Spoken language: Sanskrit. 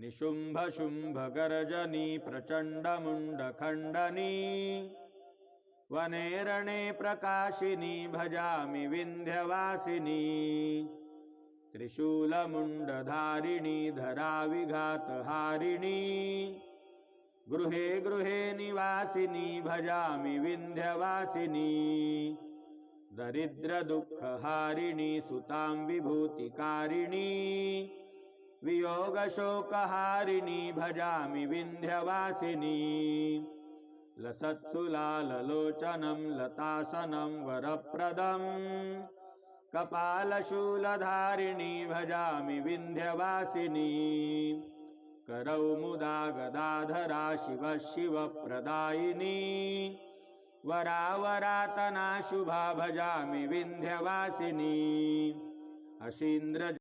निशुम्भशुम्भगर्जनी प्रचण्डमुण्डखण्डनी वने रणे प्रकाशिनी भजामि विन्ध्यवासिनी त्रिशूलमुण्डधारिणी धराविघातहारिणी गृहे गृहे निवासिनी भजामि विन्ध्यवासिनी दरिद्रदुःखहारिणी सुतां विभूतिकारिणी वियोगशोकहारिणी भजामि विन्ध्यवासिनी लसत्सु लाललोचनं लतासनं वरप्रदं कपालशूलधारिणी भजामि विन्ध्यवासिनी करौ मुदा गदाधरा शिवप्रदायिनी वरावरातना शुभा भजामि विन्ध्यवासिनी अशीन्द्र